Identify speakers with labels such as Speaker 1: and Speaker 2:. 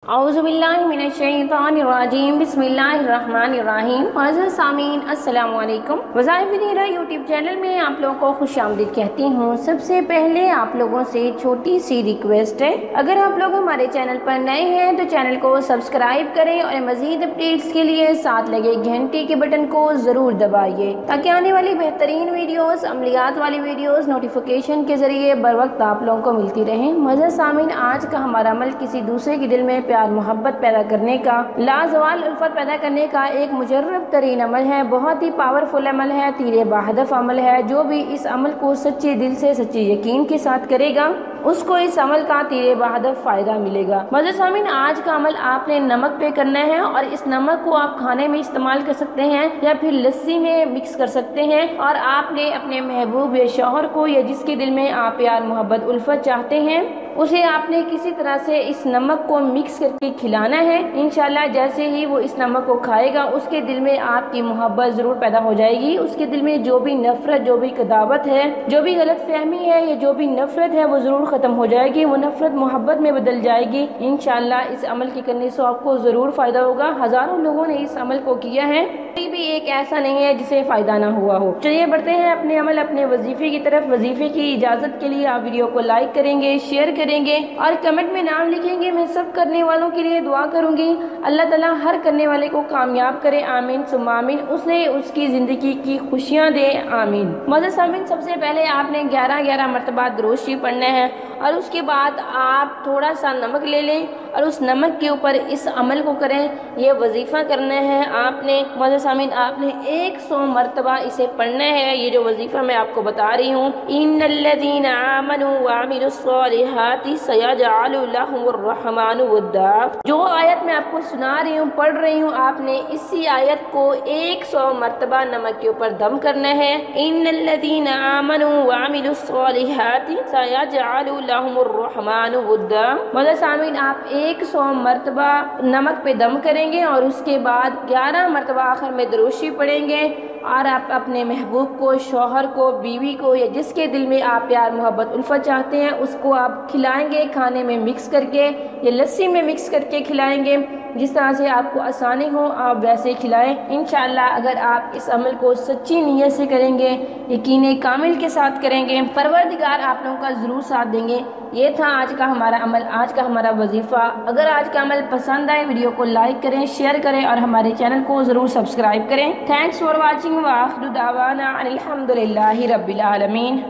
Speaker 1: औज़ुबिल्लाहिमिनश्शैतानिर्रजीम बिस्मिल्लाहिर्रहमानिर्रहीम। हज़रत सामीन अस्सलामु अलैकुम। वज़ाइफ़ नीरा यूट्यूब चैनल में आप लोगों को खुशामदीद कहती हूँ। सबसे पहले आप लोगों से छोटी सी रिक्वेस्ट है, अगर आप लोग हमारे चैनल पर नए हैं तो चैनल को सब्सक्राइब करें और मज़ीद अपडेट्स के लिए साथ लगे घंटी के बटन को ज़रूर दबाइए ताकि आने वाली बेहतरीन वीडियोज़, अमलियात वाली वीडियोज़ नोटिफिकेशन के ज़रिए बर वक्त आप लोगों को मिलती रहें। हज़रत सामीन, आज का हमारा अमल किसी दूसरे के दिल में प्यार मोहब्बत पैदा करने का, लाजवाल उल्फत पैदा करने का एक मुजर्रब तरीन अमल है। बहुत ही पावरफुल अमल है, तीरे बहदफ अमल है। जो भी इस अमल को सच्चे दिल से, सच्चे यकीन के साथ करेगा उसको इस अमल का तीरे बहदफ फायदा मिलेगा। मज़े सामीन, आज का अमल आपने नमक पे करना है और इस नमक को आप खाने में इस्तेमाल कर सकते हैं या फिर लस्सी में मिक्स कर सकते हैं। और आपने अपने महबूब या शौहर को या जिसके दिल में आप प्यार मोहब्बत उल्फत चाहते हैं उसे आपने किसी तरह से इस नमक को मिक्स करके खिलाना है। इंशाल्लाह जैसे ही वो इस नमक को खाएगा उसके दिल में आपकी मोहब्बत ज़रूर पैदा हो जाएगी। उसके दिल में जो भी नफरत, जो भी कदावत है, जो भी गलत फहमी है या जो भी नफरत है वो ज़रूर ख़त्म हो जाएगी। वो नफरत मोहब्बत में बदल जाएगी। इंशाल्लाह इस अमल के करने से आपको ज़रूर फ़ायदा होगा। हज़ारों लोगों ने इस अमल को किया है, कोई भी एक ऐसा नहीं है जिसे फ़ायदा ना हुआ हो। चलिए बढ़ते हैं अपने अमल, अपने वजीफे की तरफ। वजीफे की इजाज़त के लिए आप वीडियो को लाइक करेंगे, शेयर करेंगे और कमेंट में नाम लिखेंगे। मैं सब करने वालों के लिए दुआ करूंगी, अल्लाह ताला हर करने वाले को कामयाब करे, आमीन सुम्मा आमीन। उसने उसकी ज़िंदगी की खुशियाँ दे, आमीन। मज़े आमीन। सबसे पहले आपने 11 मरतबा दुरूद शरीफ पढ़ना है और उसके बाद आप थोड़ा सा नमक ले लें और उस नमक के ऊपर इस अमल को करें। ये वजीफ़ा करना है आपने। मज़े आमीन, आपने 100 मरतबा इसे पढ़ना है। ये जो वजीफ़ा मैं आपको बता रही हूँ, इन्नल्लज़ीना आमनू व अमिलुस्सॉलिहाति सयजअलु लहुमुर्रहमानु वद्दा। जो आयत मैं आपको सुना रही हूँ, पढ़ रही हूँ, आपने इसी आयत को 100 मरतबा नमक के ऊपर दम करना है। इन्नल्लज़ीना आमनू व अमिलुस्सॉलिहाति सयजअलु लहुमुर्रहमानु वद्दा। मज़े आमीन, आप 100 मरतबा नमक पे दम करेंगे और उसके बाद 11 मरतबा आखिर में दुरूद शरीफ पढ़ेंगे और आप अपने महबूब को, शौहर को, बीवी को या जिसके दिल में आप प्यार मोहब्बत उल्फत चाहते हैं उसको आप खिलाएंगे। खाने में मिक्स करके या लस्सी में मिक्स करके खिलाएंगे। जिस तरह से आपको आसानी हो आप वैसे खिलाएं। इंशाअल्लाह अगर आप इस अमल को सच्ची नीयत से करेंगे, यकीन कामिल के साथ करेंगे, परवरदिगार आप लोगों का ज़रूर साथ देंगे। ये था आज का हमारा अमल, आज का हमारा वजीफ़ा। अगर आज का अमल पसंद आए वीडियो को लाइक करें, शेयर करें और हमारे चैनल को ज़रूर सब्सक्राइब करें। थैंक्स फॉर वॉचिंग व आखिर दावाना अनिल हम्दुलिल्लाहि रब्बिल आलमीन।